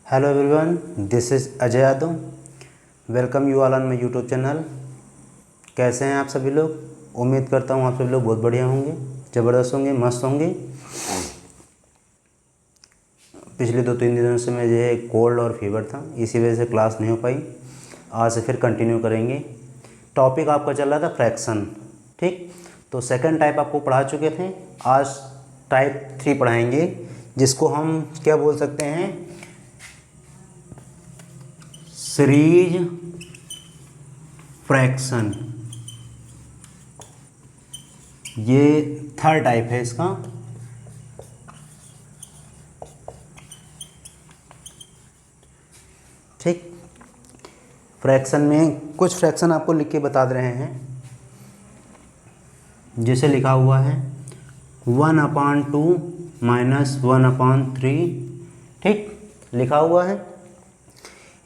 Hello everyone, this is Ajay Yadav. Welcome you all on my YouTube channel. कैसे हैं आप सभी लोग? उम्मीद करता हूँ आप सभी लोग बहुत बढ़िया होंगे, ज़बरदस्त होंगे, मस्त होंगे। पिछले 2-3 दिनों से मुझे कोल्ड और फीवर था, इसी वजह से क्लास नहीं हो पाई। आज से फिर कंटिन्यू करेंगे। टॉपिक आपका चल रहा था फ्रैक्शन, ठीक। तो सेकंड टाइप आपको पढ़ा चुके थे, आज टाइप 3 पढ़ाएंगे, जिसको हम क्या बोल सकते हैं, सीरीज फ्रैक्शन। ये थर्ड टाइप है इसका। ठीक, फ्रैक्शन में कुछ फ्रैक्शन आपको लिख के बता दे रहे हैं। जैसे लिखा हुआ है 1/2 - 1/3, ठीक लिखा हुआ है।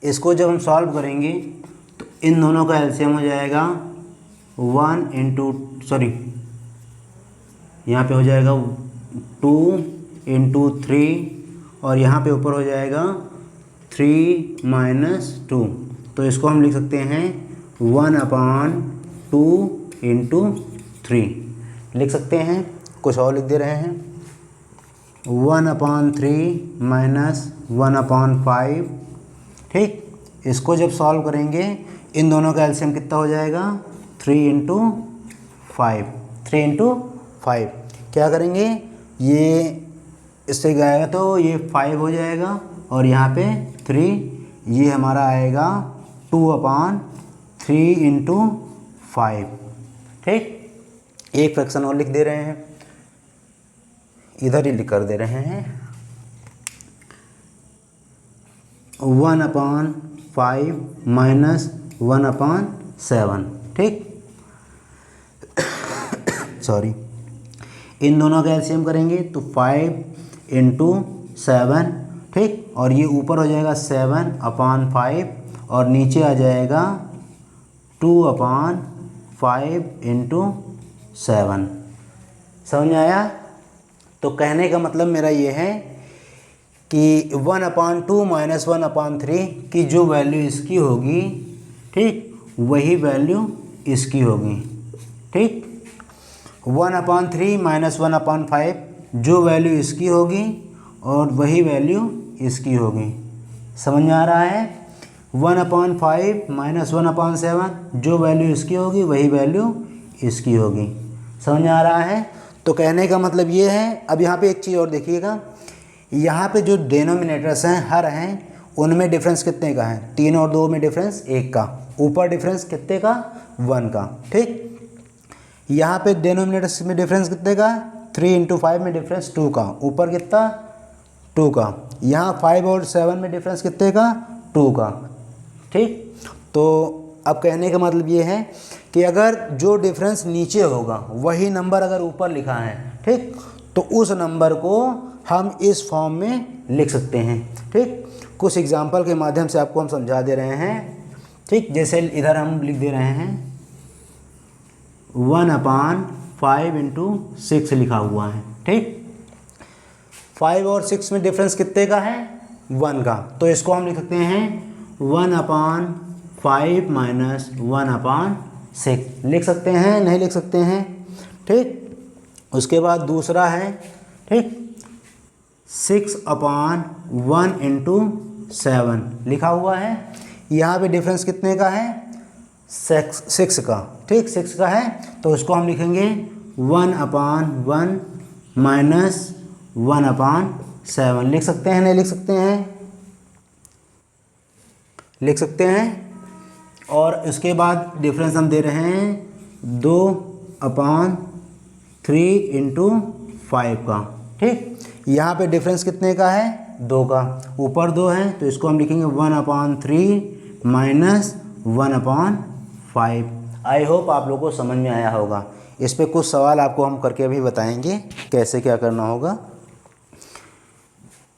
इसको जब हम सॉल्व करेंगे तो इन दोनों का एलसीएम हो जाएगा यहाँ पे हो जाएगा 2 × 3 और यहाँ पे ऊपर हो जाएगा 3 - 2। तो इसको हम लिख सकते हैं 1/2 × 3 लिख सकते हैं। कुछ और लिख दे रहे हैं 1/3 - 1/5, ठीक। इसको जब सॉल्व करेंगे इन दोनों का एलसीएम कितना हो जाएगा 3 × 5। 3 × 5 क्या करेंगे, ये इससे गएगा तो ये 5 हो जाएगा और यहाँ पे 3, ये हमारा आएगा 2/3 × 5, ठीक। एक फ्रैक्शन और लिख दे रहे हैं, इधर ही लिख कर दे रहे हैं 1/5 - 1/7, ठीक। सॉरी, इन दोनों का एलसीएम करेंगे तो 5 × 7, ठीक। और ये ऊपर हो जाएगा 7/5 और नीचे आ जाएगा 2/5 × 7। समझ में आया? तो कहने का मतलब मेरा ये है कि 1/2 - 1/3 की जो वैल्यू इसकी होगी, ठीक, वही वैल्यू इसकी होगी, ठीक। 1/3 - 1/5 जो वैल्यू इसकी होगी और वही वैल्यू इसकी होगी। समझ में आ रहा है? 1/5 - 1/7 जो वैल्यू इसकी होगी वही वैल्यू इसकी होगी। समझ में आ रहा है? तो कहने का मतलब ये है। अब यहाँ पे एक चीज़ और देखिएगा, यहाँ पे जो डेनोमिनेटर्स हैं हर हैं उनमें डिफरेंस कितने का है, 3 और 2 में डिफरेंस 1 का, ऊपर डिफरेंस कितने का 1 का, ठीक। यहाँ पे डेनोमिनेटर्स में डिफरेंस कितने का 3 × 5 में डिफरेंस 2 का, ऊपर कितना 2 का। यहाँ 5 और 7 में डिफरेंस कितने का 2 का, ठीक। तो अब कहने का मतलब ये है कि अगर जो डिफरेंस नीचे होगा वही नंबर अगर ऊपर लिखा है, ठीक, तो उस नंबर को हम इस फॉर्म में लिख सकते हैं, ठीक। कुछ एग्जांपल के माध्यम से आपको हम समझा दे रहे हैं, ठीक। जैसे इधर हम लिख दे रहे हैं 1/5 × 6 लिखा हुआ है, ठीक। 5 और 6 में डिफरेंस कितने का है 1 का, तो इसको हम लिख सकते हैं 1/5 - 1/6 लिख सकते हैं, नहीं लिख सकते हैं, ठीक। उसके बाद दूसरा है, ठीक, 6/1 × 7 लिखा हुआ है। यहाँ पे डिफरेंस कितने का है 6 का, ठीक, 6 का है। तो उसको हम लिखेंगे 1/1 - 1/7 लिख सकते हैं, नहीं लिख सकते हैं, लिख सकते हैं। और इसके बाद डिफरेंस हम दे रहे हैं 2/3 × 5 का, ठीक। यहाँ पे डिफरेंस कितने का है 2 का, ऊपर 2 है तो इसको हम लिखेंगे 1/3 - 1/5। आई होप आप लोगों को समझ में आया होगा। इस पे कुछ सवाल आपको हम करके अभी बताएंगे कैसे क्या करना होगा।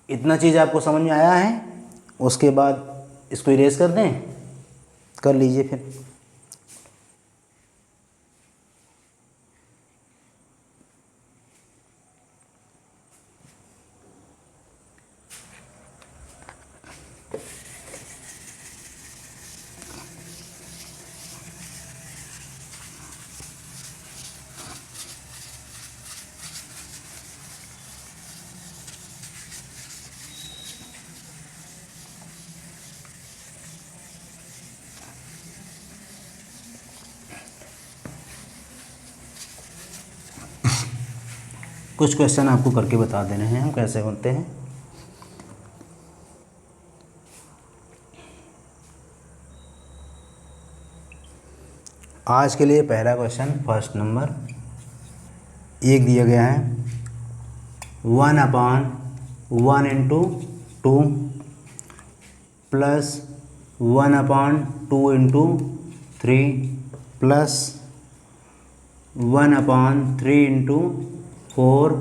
इतना चीज़ आपको समझ में आया है? उसके बाद इसको इरेज कर दें, कर लीजिए फिर। कुछ क्वेश्चन आपको करके बता देने हैं हम कैसे बनते हैं। आज के लिए पहला क्वेश्चन फर्स्ट नंबर एक दिया गया है 1/1 into 2 plus 1/2 into 3 plus 1/3 into 4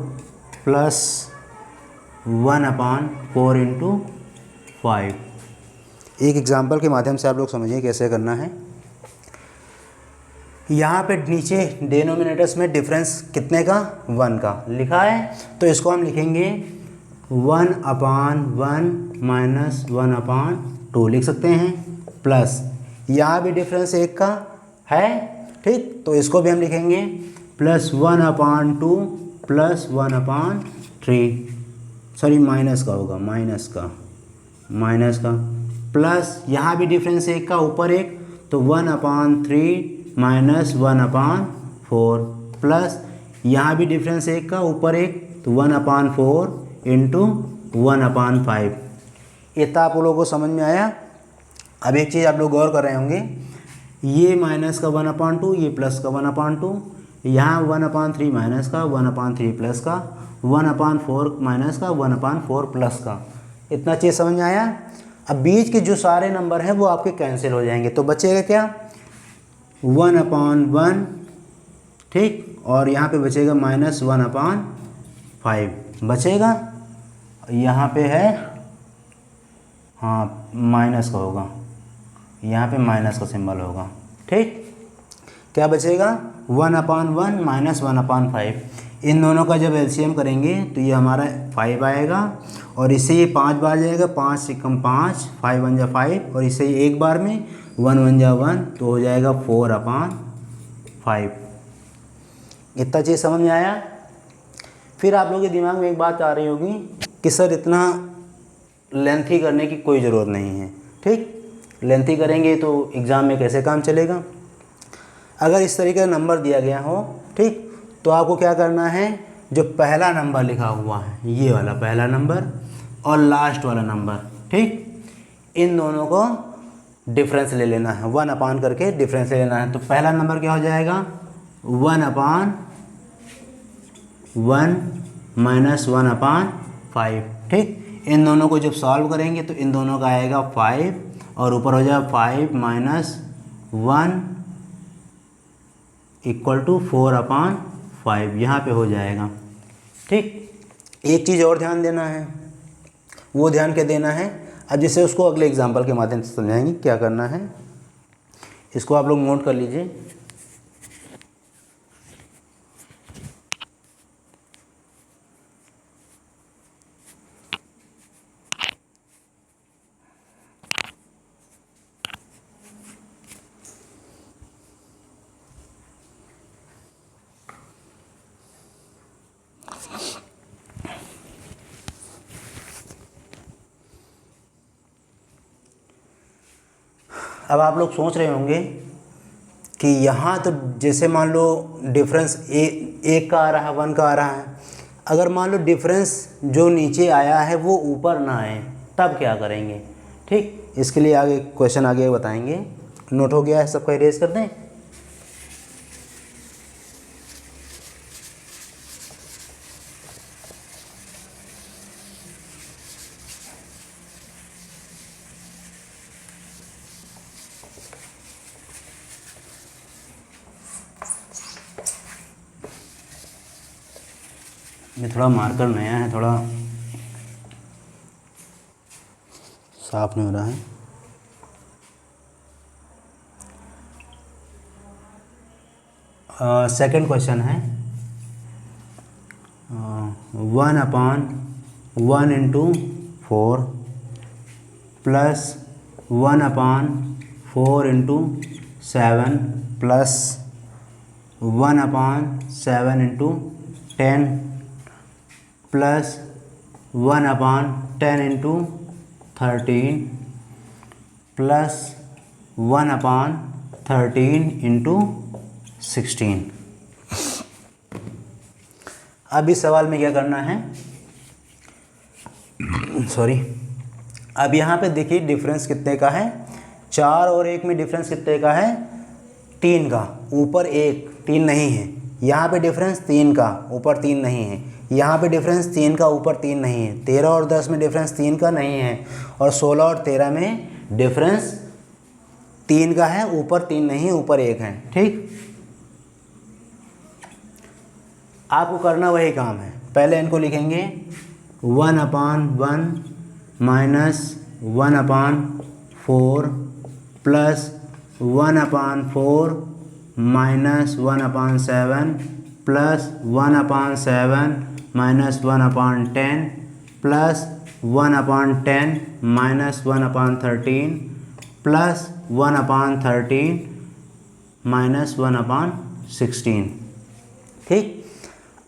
plus 1/4 into 5। एक एग्जाम्पल के माध्यम से आप लोग समझिए कैसे करना है। यहाँ पे नीचे डिनोमिनेटर्स में डिफरेंस कितने का 1 का लिखा है, तो इसको हम लिखेंगे 1/1 माइनस 1/2 लिख सकते हैं। प्लस यहाँ भी डिफरेंस 1 का है, ठीक, तो इसको भी हम लिखेंगे प्लस 1/2 प्लस 1/3, सॉरी माइनस का होगा, माइनस का प्लस यहाँ भी डिफरेंस 1 का ऊपर 1, तो 1/3 माइनस 1/4 प्लस यहाँ भी डिफरेंस 1 का ऊपर 1, तो 1/4 इंटू 1/5। इतना आप लोगों को समझ में आया। अब एक चीज़ आप लोग गौर कर रहे होंगे, ये माइनस का 1/2, ये प्लस का 1/2, यहाँ 1/3 माइनस का 1/3 प्लस का 1/4 माइनस का 1/4 प्लस का, इतना चीज़ समझ में आया। अब बीच के जो सारे नंबर हैं वो आपके कैंसिल हो जाएंगे, तो बचेगा क्या 1/1, ठीक, और यहाँ पे बचेगा माइनस 1/5 बचेगा। यहाँ पे है, हाँ माइनस का होगा, यहाँ पे माइनस का सिंबल होगा, ठीक। क्या बचेगा 1/1 माइनस 1/5। इन दोनों का जब एलसीएम करेंगे तो ये हमारा 5 आएगा, और इससे ये 5 बार जाएगा, 5 से कम 5, 5 1 जा 5, और इससे एक बार में 1 1 जा 1, तो हो जाएगा 4/5। इतना चीज़ समझ में आया। फिर आप लोगों के दिमाग में एक बात आ रही होगी कि सर इतना लेंथी करने की कोई ज़रूरत नहीं है, ठीक, लेंथी करेंगे तो एग्ज़ाम में कैसे काम चलेगा। अगर इस तरीके का नंबर दिया गया हो, ठीक, तो आपको क्या करना है, जो पहला नंबर लिखा हुआ है ये वाला पहला नंबर और लास्ट वाला नंबर, ठीक, इन दोनों को डिफरेंस ले लेना है, 1/1 करके डिफरेंस ले लेना है। तो पहला नंबर क्या हो जाएगा 1/1 माइनस 1/5, ठीक। इन दोनों को जब सॉल्व करेंगे तो इन दोनों का आएगा 5, और ऊपर हो जाएगा 5 माइनस 1 इक्वल टू 4/5, यहाँ पे हो जाएगा, ठीक। एक चीज़ और ध्यान देना है, वो ध्यान क्या देना है, अब जैसे उसको अगले एग्जाम्पल के माध्यम से समझाएंगे क्या करना है। इसको आप लोग नोट कर लीजिए। अब आप लोग सोच रहे होंगे कि यहाँ तो जैसे मान लो डिफरेंस एक का आ रहा है, 1 का आ रहा है, अगर मान लो डिफरेंस जो नीचे आया है वो ऊपर ना आए तब क्या करेंगे, ठीक। इसके लिए आगे क्वेश्चन आगे बताएंगे। नोट हो गया है सबका, इरेज कर दें। ये थोड़ा मार्कर नया है, थोड़ा साफ नहीं हो रहा है। सेकंड क्वेश्चन है 1/1 into 4 plus 1/4 into 7 plus 1/7 into 10 plus 1/10 into 13 plus 1/13 into 16। अब इस सवाल में क्या करना है, सॉरी, अब यहाँ पे देखिए डिफरेंस कितने का है, 4 और 1 में डिफरेंस कितने का है, 3 का, ऊपर 1 3 नहीं है, यहाँ पे डिफरेंस 3 का, ऊपर 3 नहीं है, यहाँ पे डिफरेंस 3 का, ऊपर 3 नहीं है, 13 और 10 में डिफरेंस 3 का नहीं है, और 16 और 13 में डिफरेंस 3 का है, ऊपर 3 नहीं, ऊपर 1 है। ठीक, आपको करना वही काम है। पहले इनको लिखेंगे 1/1 minus 1/4 plus 1/4 minus 1/7 plus 1/7 minus 1/10 plus 1/10 minus 1/13 plus 1/13 minus 1/16। ठीक,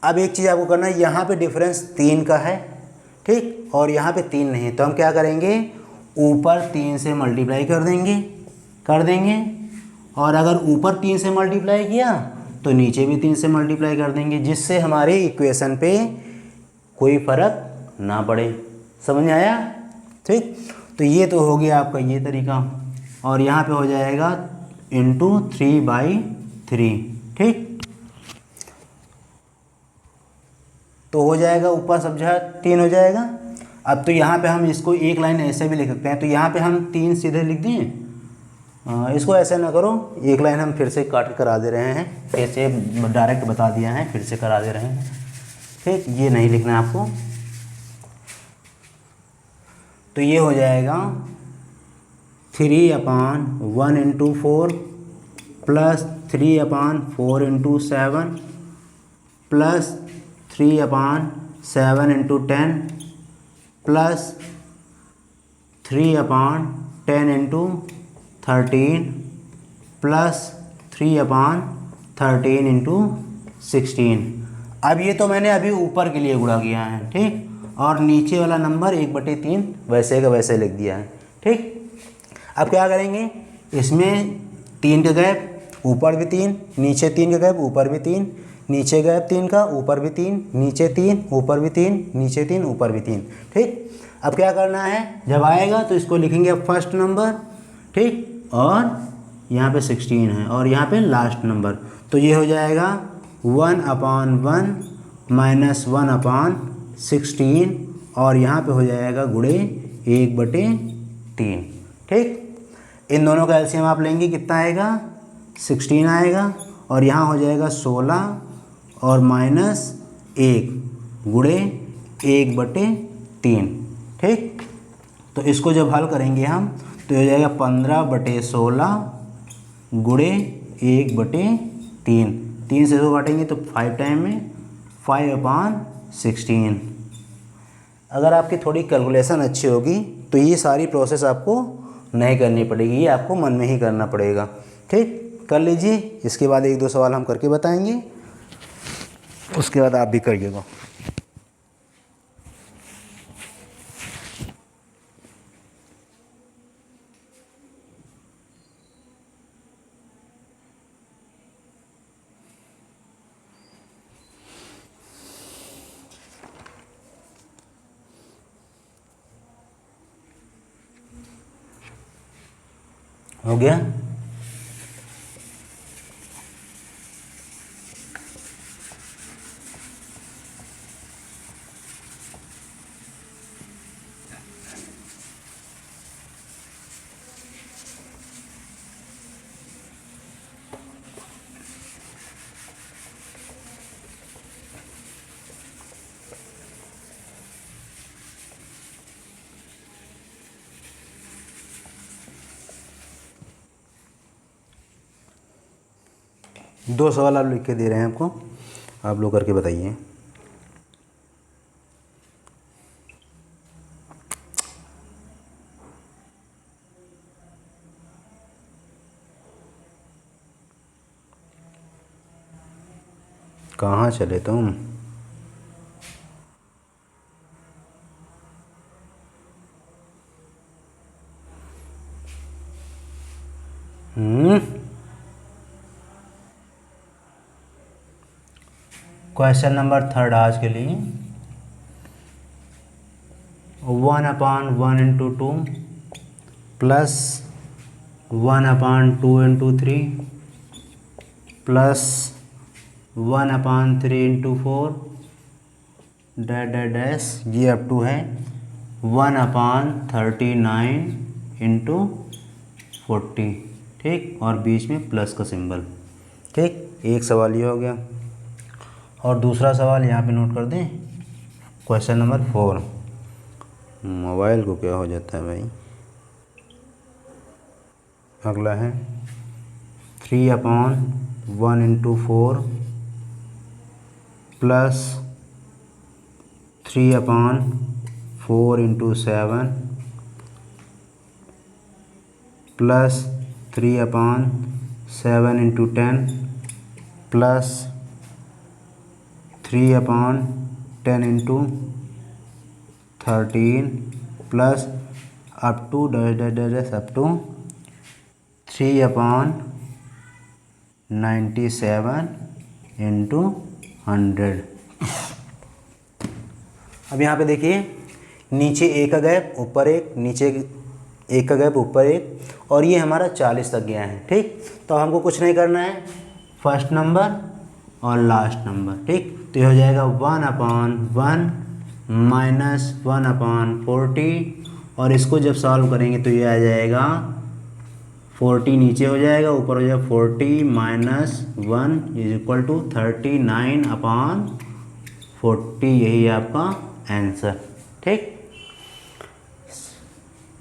अब एक चीज़ आपको करना है, यहाँ पे डिफरेंस 3 का है, ठीक, और यहाँ पे 3 नहीं है, तो हम क्या करेंगे, ऊपर 3 से मल्टीप्लाई कर देंगे, और अगर ऊपर 3 से मल्टीप्लाई किया तो नीचे भी 3 से मल्टीप्लाई कर देंगे, जिससे हमारे इक्वेशन पे कोई फ़र्क ना पड़े। समझ में आया? ठीक, तो ये तो हो गया आपका ये तरीका, और यहाँ पे हो जाएगा इंटू 3/3। ठीक, तो हो जाएगा, ऊपर सब जगह 3 हो जाएगा। अब तो यहाँ पे हम इसको एक लाइन ऐसे भी लिख सकते हैं, तो यहाँ पे हम 3 सीधे लिख दिए, इसको ऐसे ना करो, एक लाइन हम फिर से काट करा दे रहे हैं, ऐसे डायरेक्ट बता दिया है, फिर से करा दे रहे हैं। ठीक, ये नहीं लिखना है आपको, तो ये हो जाएगा 3/1 into 4 plus 3/4 into 7 plus 3/7 into 10 plus 3/10 into 13 plus 3/13 into 16। अब ये तो मैंने अभी ऊपर के लिए गुणा किया है, ठीक, और नीचे वाला नंबर 1/3 वैसे का वैसे लिख दिया है। ठीक, अब क्या करेंगे, इसमें 3 का गैप, ऊपर भी 3, नीचे 3 का गैप, ऊपर भी 3, नीचे गैप 3 का, ऊपर भी 3, नीचे 3, ऊपर भी 3, नीचे 3, ऊपर भी 3। ठीक, अब क्या करना है, जब आएगा तो इसको लिखेंगे अब फर्स्ट नंबर, ठीक, और यहाँ पे 16 है, और यहाँ पे लास्ट नंबर, तो ये हो जाएगा 1/1 माइनस 1/16, और यहाँ पे हो जाएगा गुणे 1/3। ठीक, इन दोनों का एलसीएम आप लेंगे, कितना आएगा, 16 आएगा, और यहाँ हो जाएगा 16 और माइनस 1 गुणे 1/3। ठीक, तो इसको जब हल करेंगे हम तो हो जाएगा 15/16 गुणे 1/3, 3 से 2 काटेंगे तो 5 टाइम में 5/16। अगर आपकी थोड़ी कैलकुलेशन अच्छी होगी तो ये सारी प्रोसेस आपको नहीं करनी पड़ेगी, ये आपको मन में ही करना पड़ेगा। ठीक, कर लीजिए, इसके बाद 1-2 सवाल हम करके बताएंगे, उसके बाद आप भी करिएगा। हो गया? दो सवाल आप लिख के दे रहे हैं आपको, आप लोग करके बताइए। कहाँ चले तुम? क्वेश्चन नंबर 3 आज के लिए 1/1 into 2 plus 1/2 into 3 plus 1/3 into 4 dash ये अप टू है 1/39 इंटू 40, ठीक, और बीच में प्लस का सिंबल, ठीक। एक सवाल ये हो गया। और दूसरा सवाल यहाँ पे नोट कर दें, क्वेश्चन नंबर 4। मोबाइल को क्या हो जाता है भाई। अगला है 3/1 into 4 plus 3/4 into 7 plus 3/7 into 10 plus 3/10 into 13 plus up to dash up to 3/97 into 100। अब यहाँ पे देखिए, नीचे एक का गैप, ऊपर एक, नीचे एक का गैप, ऊपर एक, और ये हमारा 40 तक गया है, ठीक। तो हमको कुछ नहीं करना है, फर्स्ट नंबर और लास्ट नंबर, ठीक। तो ये हो जाएगा 1/1 माइनस 1/40, और इसको जब सॉल्व करेंगे तो ये आ जाएगा 40 नीचे हो जाएगा, ऊपर हो जाएगा 40 माइनस 1 इज इक्वल टू 39/40। यही है आपका आंसर, ठीक।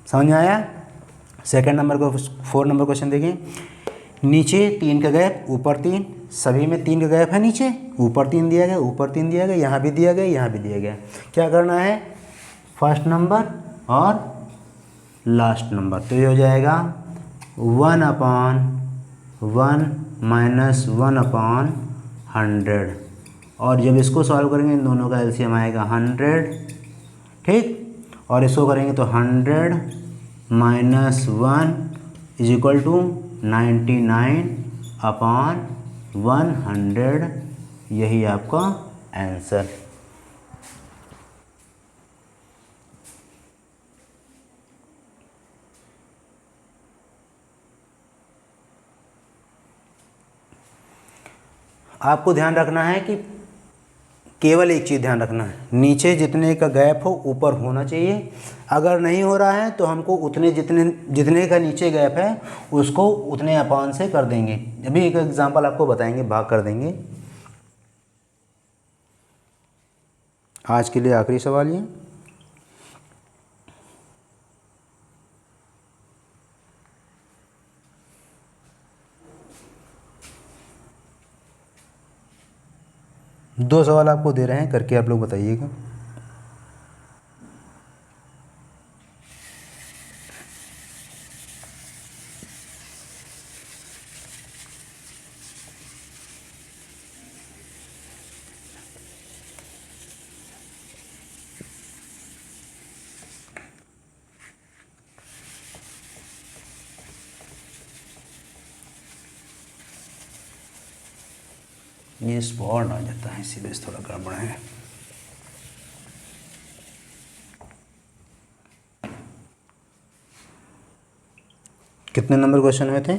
समझ में आया। सेकंड नंबर को 4 नंबर क्वेश्चन देखिए, नीचे 3 का गैप, ऊपर 3, सभी में 3 का गैप है, नीचे ऊपर 3 दिया गया, ऊपर 3 दिया गया, यहाँ भी दिया गया, यहाँ भी दिया गया। क्या करना है, फर्स्ट नंबर और लास्ट नंबर। तो ये हो जाएगा 1/1 माइनस 1/100, और जब इसको सॉल्व करेंगे इन दोनों का एलसीएम आएगा 100, ठीक। और इसको करेंगे तो 100 माइनस 1 इज इक्वल टू 99/100। यही आपका आंसर। आपको ध्यान रखना है कि केवल एक चीज़ ध्यान रखना है, नीचे जितने का गैप हो ऊपर होना चाहिए। अगर नहीं हो रहा है तो हमको उतने जितने का नीचे गैप है उसको उतने अपान से कर देंगे। अभी एक एग्जांपल आपको बताएंगे, भाग कर देंगे। आज के लिए आखिरी सवाल ये, दो सवाल आपको दे रहे हैं, करके आप लोग बताइएगा। ये स्पॉट आ जाता है, इसी वजह से थोड़ा गड़बड़ है। कितने नंबर क्वेश्चन हुए थे,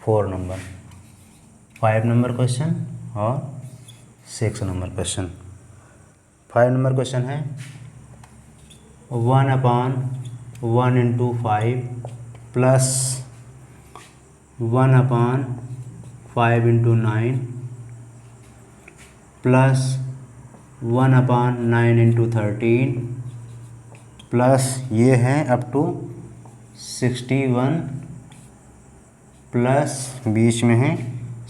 4 नंबर, 5 नंबर क्वेश्चन और 6 नंबर क्वेश्चन। 5 नंबर क्वेश्चन है 1/1 into 5 plus 1/5 into 9 plus 1/9 into 13 plus ये है अप टू 61 प्लस बीच में है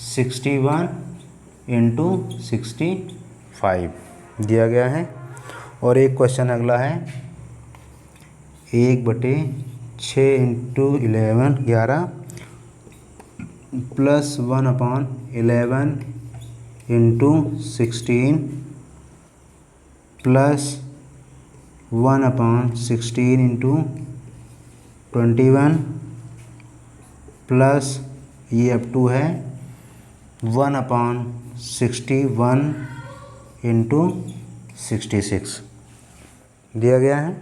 61 इंटू 65 दिया गया है। और एक क्वेश्चन अगला है 1/6 into 11 plus 1/11 into 16 plus 1/16 into 21 plus ये अप टू है 1/61 इंटू 66 दिया गया है।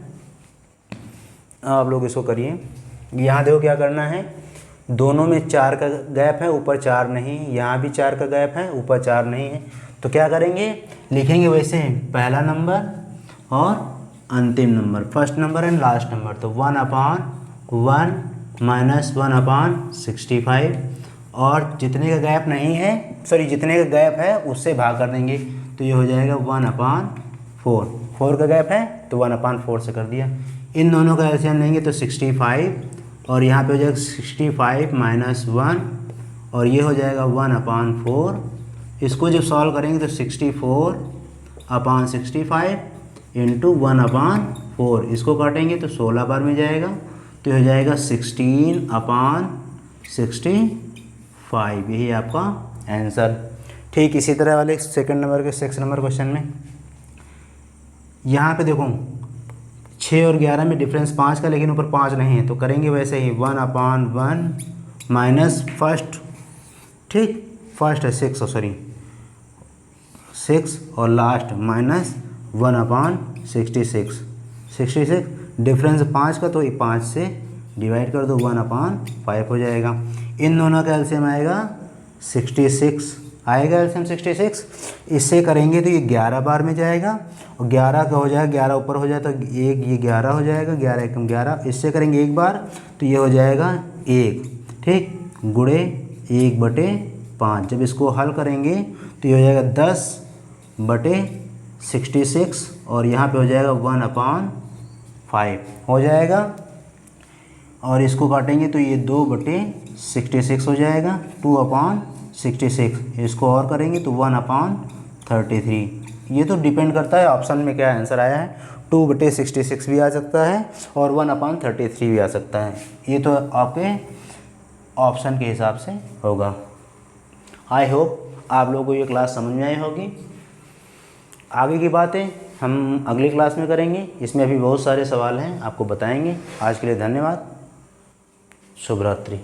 आप लोग इसको करिए। यहाँ देखो क्या करना है, दोनों में 4 का गैप है, ऊपर 4 नहीं, यहाँ भी 4 का गैप है, ऊपर 4 नहीं है। तो क्या करेंगे, लिखेंगे वैसे पहला नंबर और अंतिम number, first number and last number. तो 1/1 माइनस 1/65 और जितने का गैप नहीं है, सॉरी जितने का गैप है उससे भाग कर देंगे। तो ये हो जाएगा 1/4, 4 का गैप है तो 1/4 से कर दिया। इन दोनों का एलसीएम लेंगे तो 65 और यहाँ पे हो जाएगा 65 माइनस 1 और ये हो जाएगा 1/4। इसको जब सॉल्व करेंगे तो 64/65 इंटू 1/4, इसको काटेंगे तो 16 बार में जाएगा, तो ये हो जाएगा 16/65। यही आपका आंसर। ठीक इसी तरह वाले सेकंड नंबर के 6 नंबर क्वेश्चन में यहाँ पे देखो 6 और 11 में डिफरेंस 5 का, लेकिन ऊपर 5 नहीं है, तो करेंगे वैसे ही 1/1 माइनस फर्स्ट, ठीक फर्स्ट है 6 और लास्ट माइनस 1/66, 66 डिफरेंस 5 का, तो ये 5 से डिवाइड कर दो, 1/5 हो जाएगा। इन दोनों का एलसीएम आएगा 66 आएगा, एलसीएम 66। इससे करेंगे तो ये 11 बार में जाएगा और 11 का हो जाएगा, 11 ऊपर हो जाए तो एक, ये 11 हो जाएगा, 11 एकम 11। इससे करेंगे एक बार तो ये हो जाएगा 1, ठीक गुणे 1/5। जब इसको हल करेंगे तो ये हो जाएगा 10/66 और यहाँ पे हो जाएगा 1/5 हो जाएगा। और इसको काटेंगे तो ये 2/66 हो जाएगा, 2/66। इसको और करेंगे तो 1/33। ये तो डिपेंड करता है ऑप्शन में क्या आंसर आया है, 2/66 भी आ सकता है और 1/33 भी आ सकता है। ये तो आपके ऑप्शन के हिसाब से होगा। आई होप आप लोगों को ये क्लास समझ में आई होगी। आगे की बातें हम अगली क्लास में करेंगे, इसमें अभी बहुत सारे सवाल हैं, आपको बताएंगे। आज के लिए धन्यवाद, शुभ रात्रि।